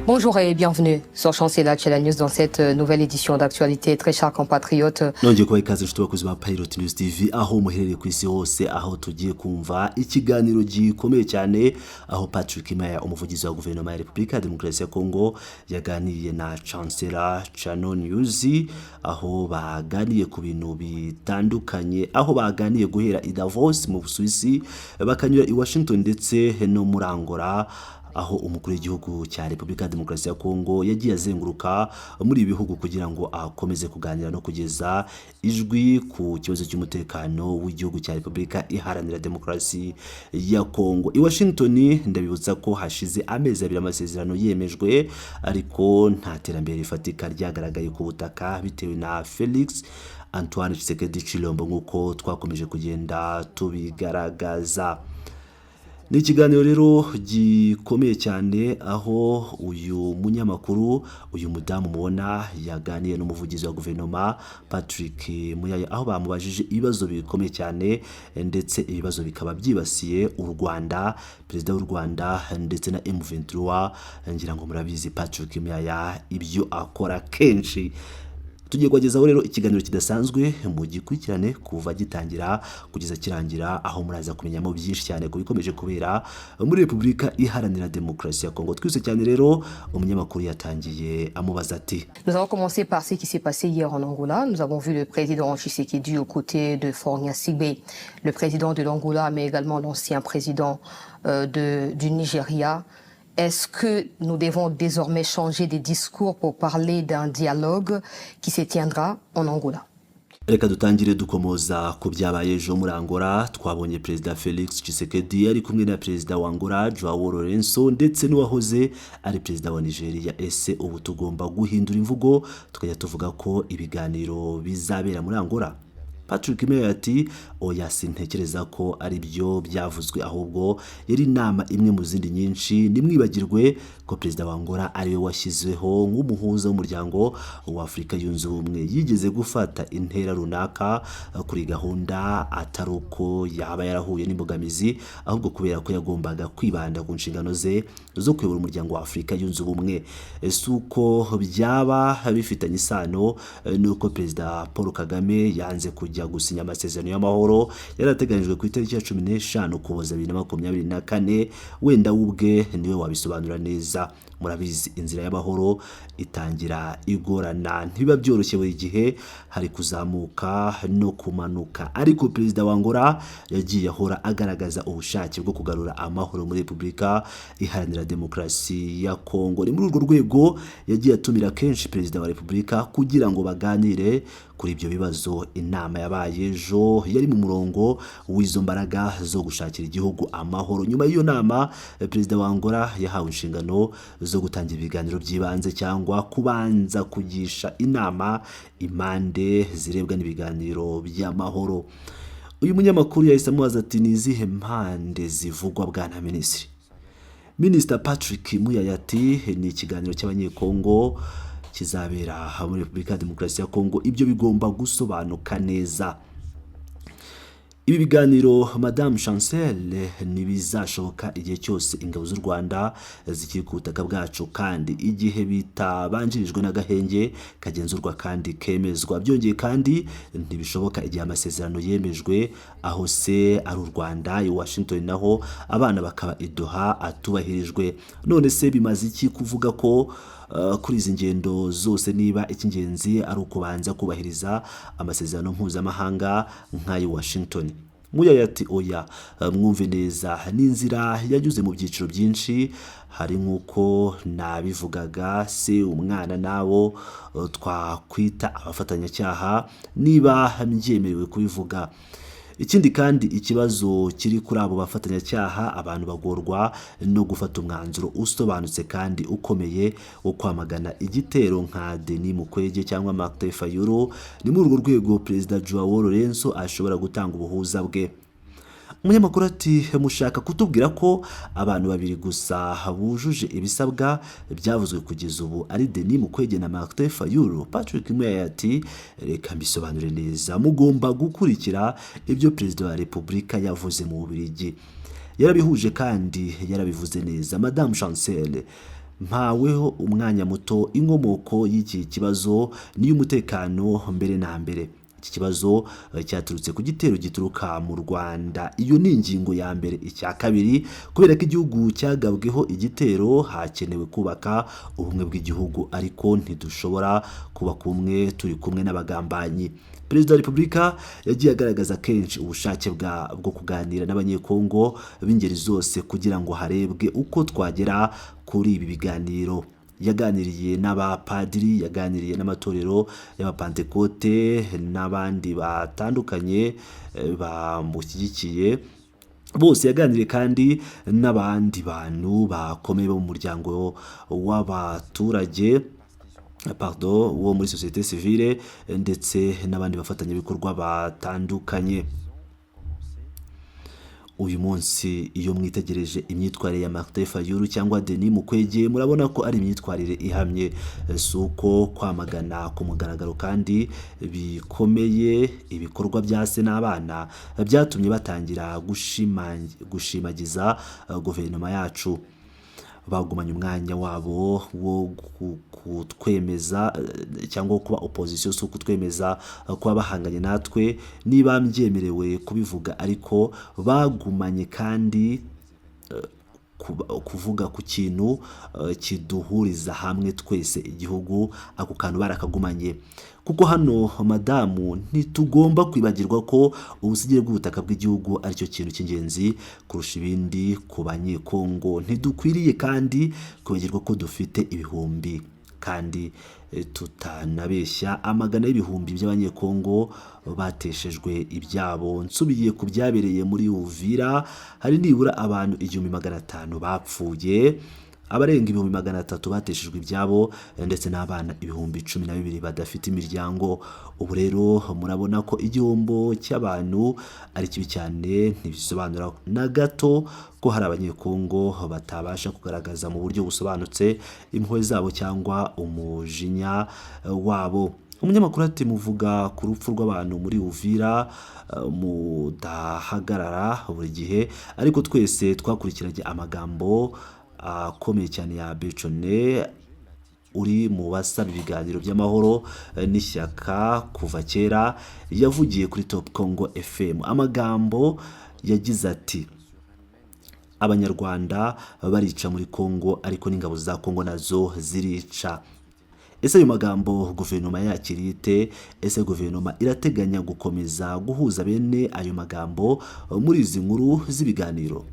Bonjour et bienvenue sur Chancela Channel News dans cette nouvelle édition d'actualité. Très chers compatriotes. Nongeye kubaha ikaze inshuti bakozi ba Pilot News TV aho muherereye ku isi hose, aho tugiye kumva ikiganiro gikomeye cyane, aho Patrick Maya umuvugizi wa guverinoma ya Repubulika ya Demokarasi ya Kongo yaganiriye na Chancela Channel News, aho baganiye ku bintu bitandukanye, aho baganiye guhera i Davos mu Busuwisi bakanyura i Washington ndetse no muri Angola, aho umukuru w'igihugu cya Repubulika ya Demokarasi ya Kongo yagiye azenguruka muri ibi bihugu kugira ngo akomeze kuganira no kugeza ijwi ku kibazo cy'umutekano w'igihugu cya Repubulika Iharanira Demokarasi ya Kongo. I Washington ndabibutsa ko hashize amezi abiri amasezerano yemejwe, ariko nta terambere rifatika ryagaragaye ku butaka bitewe na Felix Antoine Tshisekedi Tshilombo nk'uko twakomeje kugenda tubigaragaza. Ni ikiganiro rero gikomeye cyane, aho uyu munyamakuru, uyu mudamu mubona yaganiye n'umuvugizi wa guverinoma Patrick Muyaya, aho bamubajije ibibazo bikomeye cyane ndetse ibibazo bikaba byibasiye u Rwanda, perezida w'u Rwanda ndetse na M23. Ngira ngo murabizi Patrick Muyaya ibyo akora kenshi. Tugiye kugezaho rero ikiganiro kidasanzwe, mu gikurikirane kuva gitangira kugeza kirangira, aho muraza kumenyamo byinshi cyane ku bikomeje kubera muri Repubulika Iharanira Demokarasi ya Kongo. Twise cyane rero umunyamakuru yatangiye amubaza ati: Nous allons commencer par ce qui s'est passé hier en Angola. Nous avons vu le président Tshisekedi aux côtés de Faure Gnassingbe, le président de l'Angola, mais également l'ancien président du Nigeria. Est-ce que nous devons désormais changer des discours pour parler d'un dialogue qui se tiendra en Angola? Reka dutangire dukomoza ku byabaye ejo muri Angola. Twabonye Perezida Felix Tshisekedi ari kumwe na Perezida wa Angola Joao Lourenço ndetse n'uwahoze ari Perezida wa Nigeria. Ese ubu tugomba guhindura imvugo tukajya tuvuga ko ibiganiro bizabera muri Angola? Patrick Maya ati: oya, sintekereza ko ari byo byavuzwe, ahubwo yari inama imwe mu zindi nyinshi. Nimwibagirwe ko Perezida wa Angola ariwe washyizweho nk'umuhuza w'umuryango wa Afurika yunze ubumwe. Yigeze gufata intera runaka kuri gahunda, atari uko yaba yarahuye n'imbogamizi, ahubwo kubera ko yagombaga kwibanda ku nshingano ze zo kuyobora umuryango wa Afurika yunze ubumwe. Ese uko byaba bifitanye isano nuko Perezida Paul Kagame yanze kujya gusinya amasezerano y'amahoro yarateganijwe ku itariki ya 15 Ukuboza 2024. Wenda ubwe niwe wabisobanura neza. Murabizi inzira y'amahoro itangira igorana, ntibiba byoroshye, buri gihe hari kuzamuka no kumanuka, ariko Perezida wa Angola yagiye ahora agaragaza ubushake bwo kugarura amahoro muri Repubulika Iharanira Demokarasi ya Kongo. Ni muri urwo rwego yagiye atumira kenshi Perezida wa Repubulika kugira ngo baganire kuri ibyo bibazo. Inama yabaye ejo yari mu murongo w'izo mbaraga zo gushakira igihugu amahoro. Nyuma y'iyo nama, Perezida wa Angola yahawe inshingano zo gutangira ibiganiro by'ibanze cyangwa kubanza kugisha inama impande zirebwa n'ibiganiro by'amahoro. Uyu munyamakuru yahise amubaza ati: ni izihe mpande zivugwa bwana minisitiri? Minisita Patrick Muyaya ati: ni ikiganiro cy'abanyekongo kizabera muri Repubulika ya Demokarasi ya Kongo. Ibyo bigomba gusobanuka neza. Ibi biganiro Madame Chancelle ntibizashoboka igihe cyose ingabo z'u Rwanda zikiri ku butaka bwacu, kandi igihe bitabanjirijwe n'agahenge kagenzurwa kandi kemezwa. Byongeye kandi ntibishoboka igihe amasezerano yemejwe aho se ari u Rwanda i Washington, naho abana bakaba i Doha atubahirijwe. None se bimaze iki kuvuga ko kuri izi ngendo zose niba icy'ingenzi ari ukubanza kubahiriza amasezerano mpuzamahanga nk'ayi Washington? Muyaya ati: oya, mwumve neza, n'inzira yanyuze mu byiciro byinshi. Hari nk'uko nabivugaga, se umwana nabo twakwita abafatanyacyaha niba mbyemerewe kubivuga. Ikindi kandi ikibazo kiri kuri abo bafatanyacyaha, abantu bagorwa no gufata umwanzuro usobanutse kandi ukomeye wo kwamagana igitero nka Denis Mukwege cyangwa Martin Fayulu. Ni muri urwo rwego Perezida Joao Lourenço ashobora gutanga ubuhuza bwe. Umunyamakuru ati: mushaka kutubwira ko abantu babiri gusa bujuje ibisabwa byavuzwe kugeza ubu ari Denis Mukwege na Martin Fayulu? Patrick Muyaya ati: reka mbisobanure neza, mugomba gukurikira ibyo Perezida wa Repubulika yavuze mu Bubiligi. Yarabihuje kandi yarabivuze neza. Madame Chancelle mpaweho umwanya muto inkomoko y'iki kibazo n'iy'umutekano mbere na mbere. Iki kibazo cyaturutse ku gitero gituruka mu Rwanda. Iyo ni ingingo ya mbere. Icya kabiri, kubera ko igihugu cyagabweho igitero hakenewe kubaka ubumwe bw'igihugu, ariko ntidushobora kubaka umwe turi kumwe n'abagambanyi. Perezida wa Repubulika yagiye agaragaza kenshi ubushake bwo kuganira n'abanyekongo b'ingeri zose kugira ngo harebwe uko twagera kuri ibi biganiro. Yaganiriye n'abapadiri, yaganiriye n'amatorero y'abapantekote n'abandi batandukanye bamushyigikiye. Bose yaganiriye kandi n'abandi bantu bakomeye bo mu muryango w'abaturage wo muri société civile ndetse n'abandi bafatanyabikorwa batandukanye. Uyu munsi iyo mwitegereje imyitwarire ya Martin Fayulu cyangwa Denis Mukwege murabona ko ari imyitwarire ihamye, suko kwamagana ku mugaragaro kandi bikomeye ibikorwa bya se n'abana byatumye batangira gushimagiza guverinoma yacu. Bagumanye umwanya wabo wo kutwemeza cyangwa kuba opposition, so kutwemeza kuba bahanganye natwe niba mbyemerewe kubivuga, ariko bagumanye kandi kuvuga ku kintu kiduhuriza hamwe twese igihugu. Ako kantu barakagumanye, kuko hano madamu ntitugomba kwibagirwa ko ubusigire bw'ubutaka bw'igihugu aricyo kintu cy'ingenzi kurusha ibindi ku banyekongo. Ntidukwiriye kandi kwibagirwa ko dufite ibihumbi kandi tutanabeshya amagana y'ibihumbi by'abanyekongo bateshejwe ibyabo. Nsubiye ku byabereye muri Uvira, hari nibura abantu 1500 bapfuye, abarenga 300 bateshejwe ibyabo ndetse n'abana 12,000 badafite imiryango. Ubu rero murabona ko igihombo cy'abantu ari kibi cyane. Ntibisobanura na gato ko hari abanyekongo batabasha kugaragaza mu buryo busobanutse impuhwe zabo cyangwa umujinya wabo. Umunyamakuru ati muvuga ku rupfu rw'abantu muri Uvira mudahagarara buri gihe, ariko twese twakurikiranye amagambo akomeye cyane ya Bechone uri mu basaba ibiganiro by'amahoro n'ishyaka kuva kera, yavugiye kuri Top Congo FM. Amagambo yagize ati abanyarwanda barica muri Congo ariko n'ingabo za Congo nazo zirica. Ese ayo magambo guverinoma yakiriye ite? Ese guverinoma irateganya gukomeza guhuza bene ayo magambo muri izi nkuru z'ibiganiro?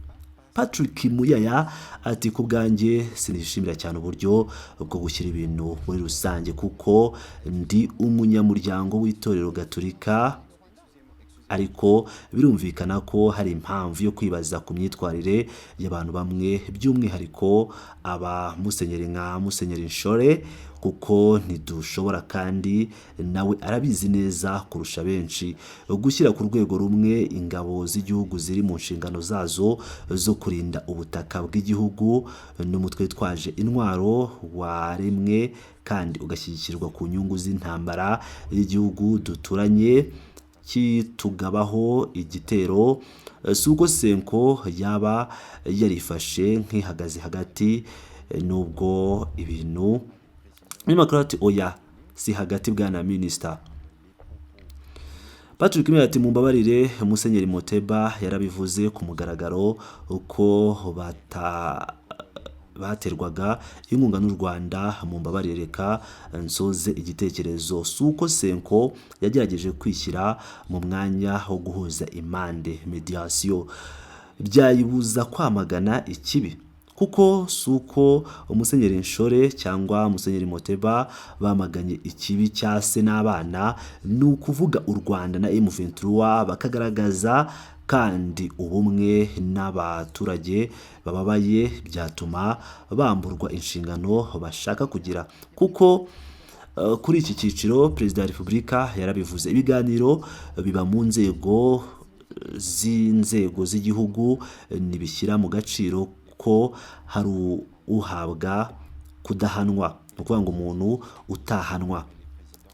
Patrick Muyaya ati ku bwanjye sinishimira cyane uburyo bwo gushyira ibintu muri rusange, kuko ndi umunyamuryango w'itorero Gatolika, ariko birumvikana ko hari impamvu yo kwibaza ku myitwarire y'abantu bamwe, by'umwihariko aba musenyeri nka Musenyeri Nshore, kuko ntidushobora kandi nawe arabizi neza kurusha benshi gushyira ku rwego rumwe ingabo z'igihugu ziri mu nshingano zazo zo kurinda ubutaka bw'igihugu n'umutwe twaje intwaro waremwe kandi ugashyigikirwa ku nyungu z'intambara y'igihugu duturanye kitugabaho igitero. Suko Senko yaba yarifashe nk'ihagaze hagati, nubwo ibintu Mimakrati oya si hagati bwana minister. Patrick Muyaya ati mumbabarire Musenyeri Moteba yarabivuze ku mugaragaro uko baterwaga inkunga n'u Rwanda, mumbabarire reka nsoze igitekerezo. Suko Senko yagerageje kwishyira mu mwanya wo guhuza impande, mediation, byayibuza kwamagana ikibi, kuko suko Musenyeri Nshore cyangwa Musenyeri Moteba bamaganye ikibi cya se n'abana, ni ukuvuga u Rwanda na M23 bakagaragaza kandi ubumwe n'abaturage bababaye, byatuma bamburwa inshingano bashaka kugira. Kuko kuri iki cyiciro Perezida wa Repubulika yarabivuze, ibiganiro biba mu nzego z'igihugu nibishyira mu gaciro ko hari uhabwa kudahanwa, ni ukuvuga ngo umuntu utahanwa.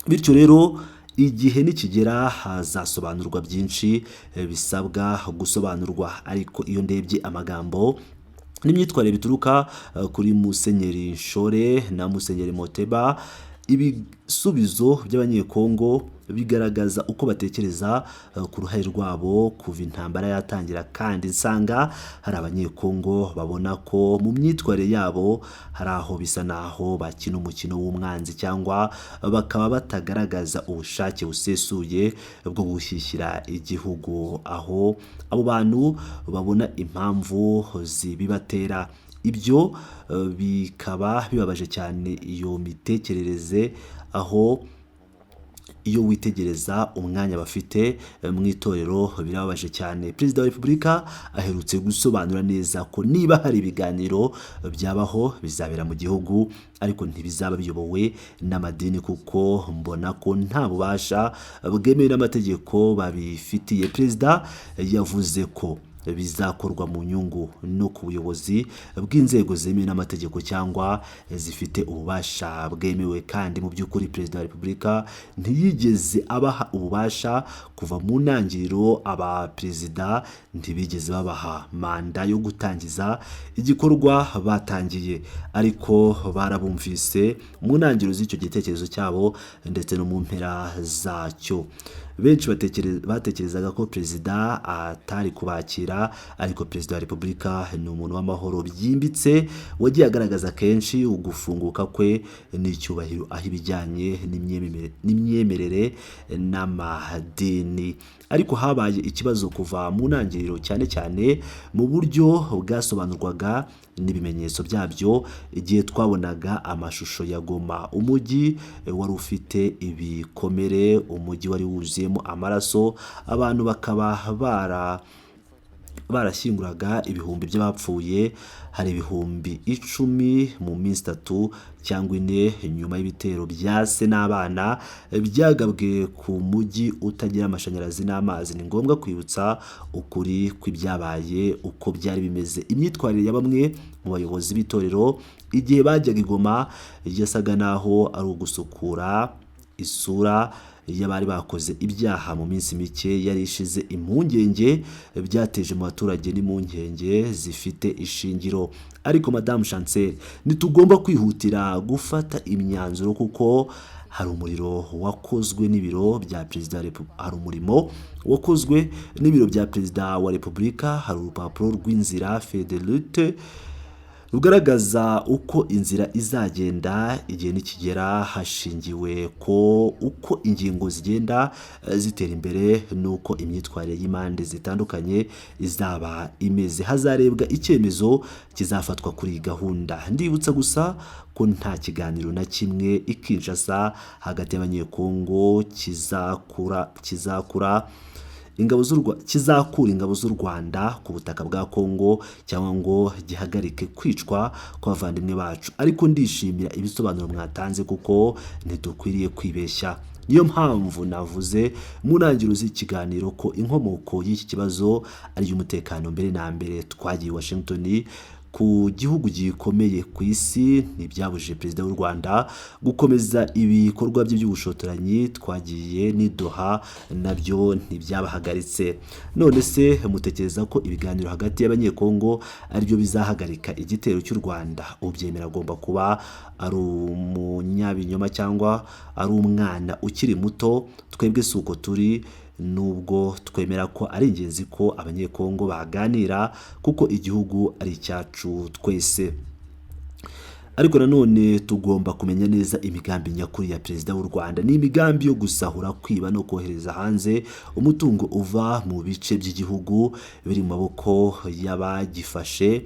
Bityo rero igihe nikigera hazasobanurwa byinshi bisabwa gusobanurwa, ariko iyo ndebye amagambo n'imyitwarire bituruka kuri Musenyeri Nshore na Musenyeri Moteba. Ibisubizo by'abanyekongo bigaragaza uko batekereza ku ruhare rwabo kuva intambara yatangira, kandi nsanga hari abanyekongo babona ko mu myitwarire yabo hari aho bisa naho bakina umukino w'umwanzi, cyangwa bakaba batagaragaza ubushake busesuye bwo gushyigikira igihugu, aho abo bantu babona impamvu zibibatera. Ibyo bikaba bibabaje cyane iyo mitekerereze, aho iyo witegereza umwanya bafite mu itorero birababaje cyane. Perezida wa Repubulika aherutse gusobanura neza ko niba hari ibiganiro byabaho bizabera mu gihugu, ariko ntibizaba biyobowe n'amadini, kuko mbona ko nta bubasha bwemewe n'amategeko babifitiye. Perezida yavuze ko bizakorwa mu nyungu no ku buyobozi bw'inzego zemewe n'amategeko cyangwa zifite ububasha bwemewe, kandi mu by'ukuri Perezida wa Repubulika ntiyigeze abaha ububasha kuva mu ntangiriro. Abaperezida ntibigeze babaha manda yo gutangiza igikorwa batangiye, ariko barabumvise mu ntangiriro z'icyo gitekerezo cyabo ndetse no mu mpera zacyo. Benshi batekerezaga ko perezida atari kubakira, ariko Perezida wa Repubulika ni umuntu w'amahoro byimbitse, wagiye agaragaza kenshi ugufunguka kwe n'icyubahiro aho ibijyanye n'imyemerere n'amadini. Ariko habaye ikibazo kuva mu ntangiriro, cyane cyane mu buryo bwasobanurwaga n'ibimenyetso byabyo. Igihe twabonaga amashusho ya Goma, umujyi wari ufite ibikomere, umujyi wari wuzuyemo amaraso, abantu bakaba barashyinguraga ibihumbi by'abapfuye, hari ibihumbi 10 mu minsi 3 cyangwa 4 nyuma y'ibitero byase n'abana byagabwe ku mujyi utagira amashanyarazi n'amazi. Ni ngombwa kwibutsa ukuri kw'ibyabaye uko byari bimeze. Imyitwarire ya bamwe mu bayobozi b'itorero igihe bajyaga i Goma yasaga naho ari ugusukura isura y'abari bakoze ibyaha mu minsi mike yari ishize. Impungenge byateje mu baturage n'impungenge zifite ishingiro. Ariko Madame Chancel, ntitugomba kwihutira gufata imyanzuro, kuko hari umurimo wakozwe n'ibiro bya Perezida wa Repubulika. Hari urupapuro rw'inzira feuille de route rugaragaza uko inzira izagenda igihe nikigera, hashingiwe ko uko ingingo zigenda zitera imbere nuko imyitwarire y'impande zitandukanye izaba imeze. Hazarebwa icyemezo kizafatwa kuri gahunda. Ndibutsa gusa ko nta kiganiro na kimwe i Kinshasa hagati y'abanyekongo kizakura ingabo z'u Rwanda ku butaka bwa Kongo, cyangwa ngo gihagarike kwicwa kw'abavandimwe bacu. Ariko ndishimira ibisobanuro mwatanze, kuko ntidukwiriye kwibeshya. Niyo mpamvu navuze mu ntangiriro z'ikiganiro ko inkomoko y'iki kibazo ari iy'umutekano mbere na mbere. Twagiye Washington, ku gihugu gikomeye ku isi, ntibyabujije Perezida w'u Rwanda gukomeza ibikorwa bye by'ubushotoranyi. Twagiye n'i Doha, nabyo ntibyabahagaritse. None se mutekereza ko ibiganiro hagati y'abanyekongo aribyo bizahagarika igitero cy'u Rwanda? Ubyemera agomba kuba ari umunyabinyoma cyangwa ari umwana ukiri muto. Twebwe si uko turi, nubwo twemera ko ari ingenzi ko abanyekongo baganira, kuko igihugu ari icyacu twese. Ariko nanone tugomba kumenya neza imigambi nyakuri ya Perezida w'u Rwanda. Ni imigambi yo gusahura, kwiba no kohereza hanze umutungo uva mu bice by'igihugu biri mu maboko y'abagifashe.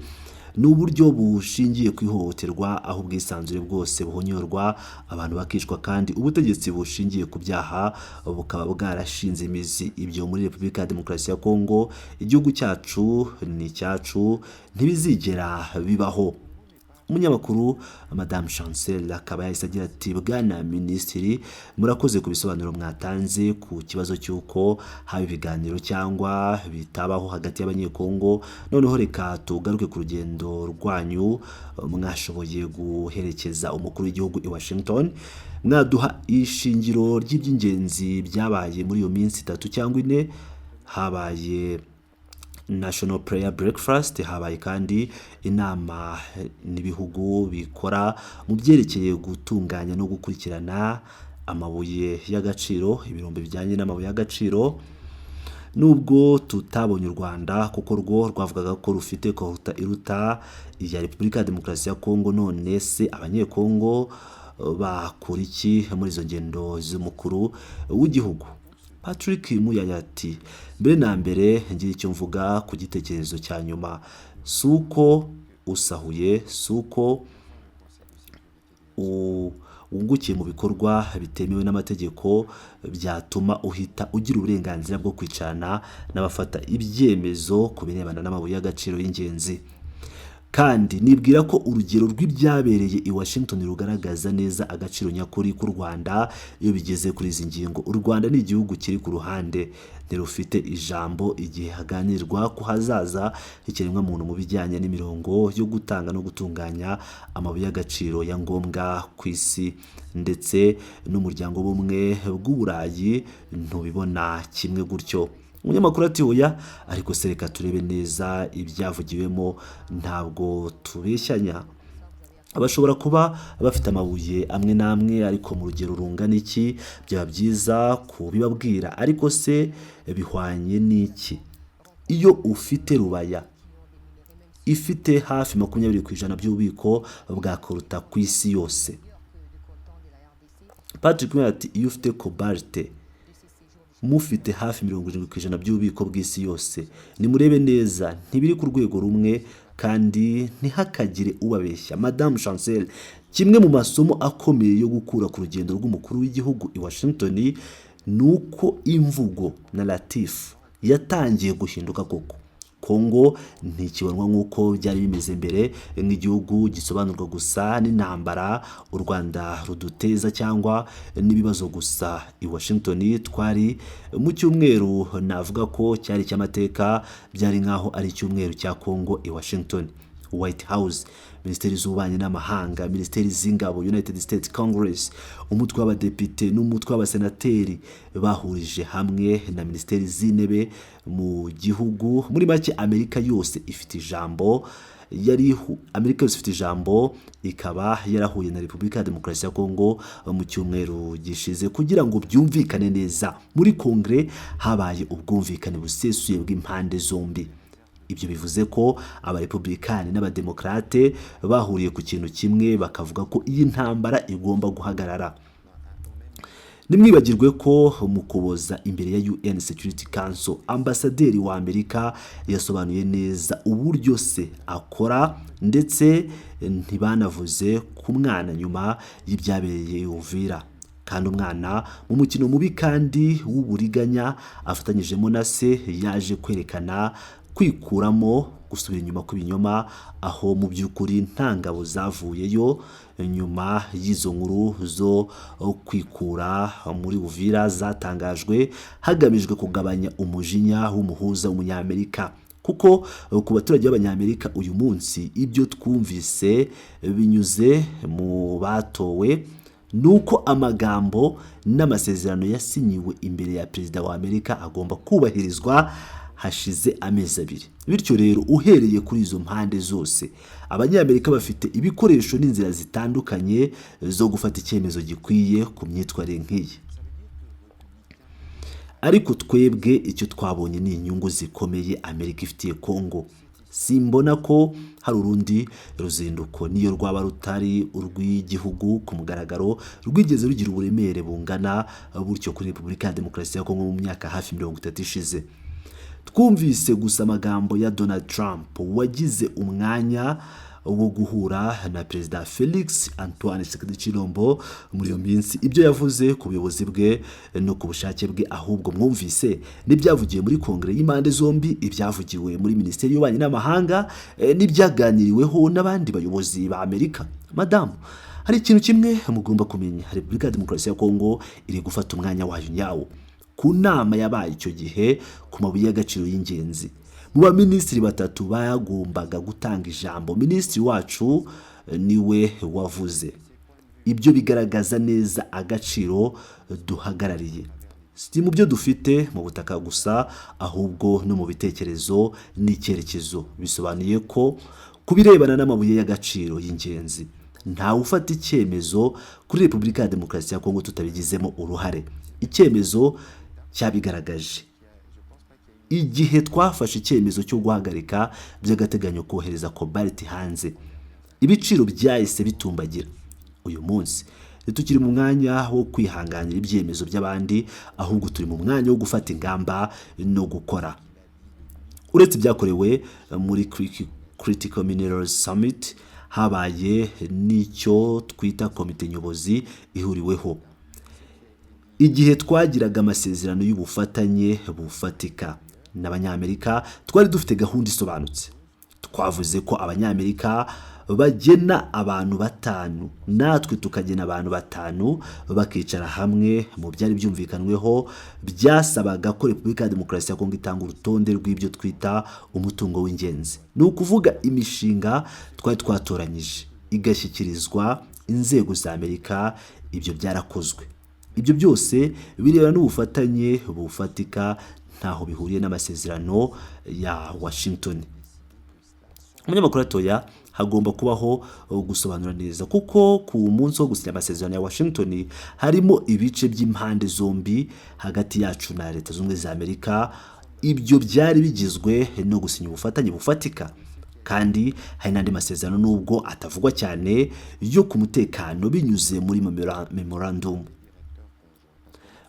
Ni uburyo bushingiye ku ihohoterwa, aho ubwisanzure bwose buhonyorwa, abantu bakicwa, kandi ubutegetsi bushingiye ku byaha bukaba bwarashinze imizi. Ibyo muri Repubulika ya Demokarasi ya Kongo, igihugu cyacu ni icyacu, ntibizigera bibaho. Umunyamakuru Madame Chancel akaba yahise agira ati: Bwana Minisitiri, murakoze ku bisobanuro mwatanze ku kibazo cy'uko haba ibiganiro cyangwa bitabaho hagati y'abanyekongo. Noneho reka tugaruke ku rugendo rwanyu mwashoboye guherekeza umukuru w'igihugu i Washington. Mwaduha ishingiro ry'iby'ingenzi byabaye muri iyo minsi 3 cyangwa 4. Habaye National Prayer Breakfast. Habaye kandi inama n'ibihugu bikora mu byerekeye gutunganya no gukurikirana amabuye y'agaciro, ibirombe bijyanye n'amabuye y'agaciro. Nubwo tutabonye u Rwanda kuko rwo rwavugaga ko rufite kohota iruta iya Repubulika ya Demokarasi ya Kongo, none se abanyekongo bakora iki muri izo ngendo z'umukuru w'igihugu? Patrick Muyaya ati mbere na mbere ngira icyo mvuga ku gitekerezo cya nyuma, suko usahuye, suko wungukiye mu bikorwa bitemewe n'amategeko byatuma uhita ugira uburenganzira bwo kwicarana n'abafata ibyemezo ku birebana n'amabuye y'agaciro y'ingenzi. Kandi nibwira ko urugero rw'ibyabereye i Washington rugaragaza neza agaciro nyakuri k'u Rwanda iyo bigeze kuri izi ngingo. U Rwanda ni igihugu kiri ku ruhande, ntirufite ijambo igihe haganirwa ku hazaza ikiremwa muntu mu bijyanye n'imirongo yo gutanga no gutunganya amabuye y'agaciro ya ngombwa ku isi, ndetse n'umuryango w'ubumwe bw'Uburayi ntubibona kimwe gutyo. Umunyamakuru ati oya, ariko se reka turebe neza ibyavugiwemo, ntabwo tubeshyanya. Abashobora kuba bafite amabuye amwe n'amwe, ariko mu rugero rungana iki? Byaba byiza kubibabwira. Ariko se bihwanye n'iki iyo ufite Rubaya ifite hafi 20% by'ububiko bwa koruta ku isi yose? Patrick Muyaya ati iyo ufite Cobalt mufite hafi 70% by'ububiko bw'isi yose. Nimurebe neza, ntibiri ku rwego rumwe kandi ntihakagire ubabeshya. Madame Chancel, kimwe mu masomo akomeye yo gukura ku rugendo rw'umukuru w'igihugu i Washington nuko imvugo narrative yatangiye guhinduka koko. Kongo ntikibonwa nk'uko byari bimeze mbere, nk'igihugu gisobanurwa gusa n'intambara u Rwanda ruduteza cyangwa n'ibibazo gusa. I Washington twari mu cyumweru navuga ko cyari cy'amateka, byari nkaho ari icyumweru cya Kongo i Washington. White House, Minisiteri z'Ububanyi n'Amahanga, Minisiteri z'Ingabo, United States Congress, umutwe w'abadepite n'umutwe w'abasenateri bahurije hamwe na Minisiteri z'Intebe mu gihugu. Muri make Amerika yose ifite ijambo, Amerika yose ifite ijambo, ikaba yarahuye na Repubulika ya Demokarasi ya Kongo mu cyumweru gishize kugira ngo byumvikane neza. Muri Kongre habaye ubwumvikane busesuye bw'impande zombi. Ibyo bivuze ko abarepublikani n'abademokrate bahuriye ku kintu kimwe, bakavuga ko iyi ntambara igomba guhagarara. Nimwibagirwe ko mu kuboza imbere ya UN Security Council, ambasaderi wa Amerika yasobanuye neza uburyo se akora, ndetse ntibanavuze ku mwana nyuma y'ibyabereye Uvira. Kandi umwana mu mukino mubi kandi w'uburiganya afatanyijemo na se yaje kwerekana kwikuramo, gusubira inyuma ku binyoma, aho mu by'ukuri nta ngabo zavuyeyo nyuma y'izo nkuru zo kwikura muri Uvira zatangajwe hagamijwe kugabanya umujinya w'umuhuza w'umunyamerika. Kuko ku baturage b'abanyamerika uyu munsi ibyo twumvise binyuze mu batowe nuko amagambo n'amasezerano yasinyiwe imbere ya perezida wa Amerika agomba kubahirizwa hashize amezi 2. Bityo rero uhereye kuri izo mpande zose, abanyamerika bafite ibikoresho n'inzira zitandukanye zo gufata icyemezo gikwiye ku myitwarire nk'iyi. Ariko twebwe icyo twabonye ni inyungu zikomeye Amerika ifitiye Kongo. Simbona ko hari urundi ruzinduko, niyo rwaba rutari urw'igihugu ku mugaragaro, rwigeze rugira uburemere bungana buryo kuri Repubulika ya Demokarasi ya Kongo mu myaka hafi 30 ishize. Twumvise gusa amagambo ya Donald Trump wagize umwanya wo guhura na Perezida Felix Antoine Tshisekedi Tshilombo muri iyo minsi. Ibyo yavuze ku buyobozi bwe no ku bushake bwe, ahubwo mwumvise n'ibyavugiye muri Kongere y'imande zombi, ibyavugiwe muri Minisiteri y'Ububanyi n'Amahanga, n'ibyaganiriweho n'abandi bayobozi ba Amerika. Madamu, hari ikintu kimwe mugomba kumenya, Repubulika ya Demokarasi ya Kongo iri gufata umwanya wayo nyawo. Ku nama yabaye icyo gihe ku mabuye y'agaciro y'ingenzi, mu baminisitiri 3 bagombaga gutanga ijambo, minisitiri wacu niwe wavuze. Ibyo bigaragaza neza agaciro duhagarariye. si mu byo dufite mu butaka gusa ahubwo no mu bitekerezo n'icyerekezo. Bisobanuye ko ku birebana n'amabuye y'agaciro y'ingenzi ntawe ufata icyemezo kuri Repubulika ya Demokarasi ya Kongo tutabigizemo uruhare. Icyemezo cyabigaragaje igihe twafashe icyemezo cyo guhagarika by'agateganyo kohereza cobalt hanze, ibiciro byahise bitumbagira. Uyu munsi tukiri mu mwanya wo kwihanganira ibyemezo by'abandi, ahubwo turi mu mwanya wo gufata ingamba no gukora. Uretse ibyakorewe muri Critical Minerals Summit, habaye n'icyo twita komite nyobozi ihuriweho. Igihe twagiraga amasezerano y'ubufatanye bufatika n'Abanyamerika, twari dufite gahunda isobanutse. Twavuze ko Abanyamerika bagena abantu 5, natwe tukagena abantu 5, bakicara hamwe mu byari byumvikanweho. Byasabaga ko Repubulika ya Demokarasi ya Kongo itanga urutonde rw'ibyo twita umutungo w'ingenzi. Ni ukuvuga imishinga twari twatoranyije igashyikirizwa inzego za Amerika. Ibyo byarakozwe. Ibyo byose birebana n'ubufatanye bufatika, ntaho bihuriye n'amasezerano ya Washington. Umunyamakuru atoya hagomba kubaho gusobanura neza, kuko ku munsi wo gusinya amasezerano ya Washington harimo ibice by'impande zombi hagati yacu na Leta Zunze Ubumwe za Amerika. Ibyo byari bigizwe no gusinya ubufatanye bufatika, kandi hari n'andi masezerano nubwo atavugwa cyane yo ku mutekano binyuze muri memorandum.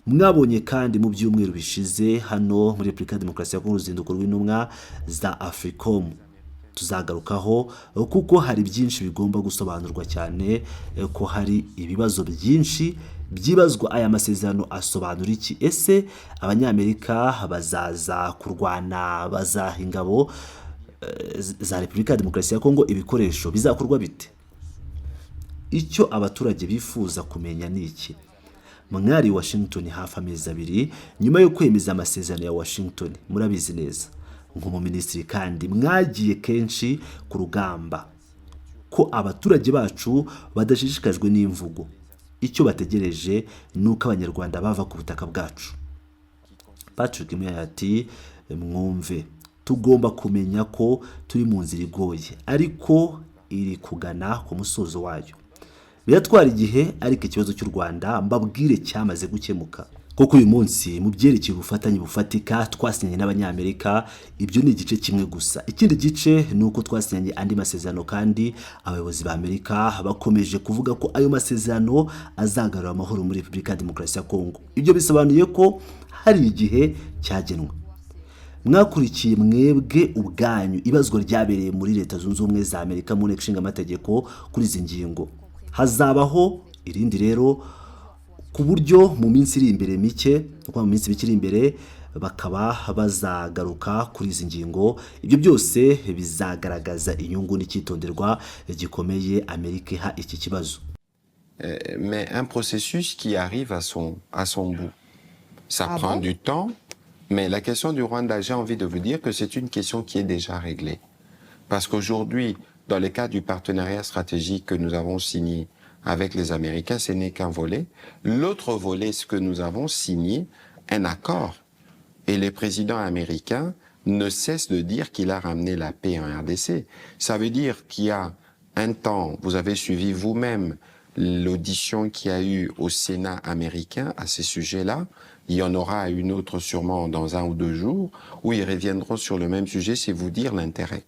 Mwabonye kandi mu byumweru bishize hano muri Repubulika ya Demokarasi ya Kongo uruzinduko rw'intumwa za Africom. Tuzagarukaho kuko hari byinshi bigomba gusobanurwa cyane, ko hari ibibazo byinshi byibazwa. Aya masezerano asobanura iki? Ese Abanyamerika bazaza kurwana, bazaha ingabo za Repubulika ya Demokarasi ya Kongo ibikoresho, bizakorwa bite? Icyo abaturage bifuza kumenya ni iki? Mwari Washington hafi amezi 2 nyuma yo kwemeza amasezerano ya Washington. Murabizi neza nk'umuminisitiri kandi mwagiye kenshi ku rugamba ko abaturage bacu badashishikajwe n'imvugo. Icyo bategereje nuko Abanyarwanda bava ku butaka bwacu. Patrick Muyaya ati mwumve, tugomba kumenya ko turi mu nzira igoye ariko iri kugana ku musozo wayo. Biratwara igihe, ariko ikibazo cy'u Rwanda mbabwire cyamaze gukemuka. Koko uyu munsi mu byerekeye ubufatanye bufatika twasinyanye n'Abanyamerika, ibyo ni igice kimwe gusa. Ikindi gice ni uko twasinyanye andi masezerano, kandi abayobozi ba Amerika bakomeje kuvuga ko ayo masezerano azagarura amahoro muri Repubulika ya Demokarasi ya Kongo. Ibyo bisobanuye ko hari igihe cyagenwe. Mwakurikiye mwebwe ubwanyu ibazwa ryabereye muri Leta Zunze Ubumwe za Amerika mu nteko ishinga amategeko kuri izi ngingo. Hazabaho irindi rero, ku buryo mu minsi iri imbere mike, mu minsi bikiri imbere bakaba bazagaruka kuri izi ngingo. Ibyo byose bizagaragaza inyungu n'icyitonderwa gikomeye Amerika iha iki kibazo. Mais un processus qui arrive à son bout. Ça prend du temps, mais la question du Rwanda, j'ai envie de vous dire que c'est une question qui est déjà réglée. Parce qu'aujourd'hui, dans le cadre du partenariat stratégique que nous avons signé avec les Américains, ce n'est qu'un volet. L'autre volet, c'est que nous avons signé un accord. Et le président américain ne cesse de dire qu'il a ramené la paix en RDC. Ça veut dire qu'il y a un temps, vous avez suivi vous-même l'audition qu'il y a eu au Sénat américain à ces sujets-là. Il y en aura une autre sûrement dans 1 ou 2 jours, où ils reviendront sur le même sujet, c'est vous dire l'intérêt.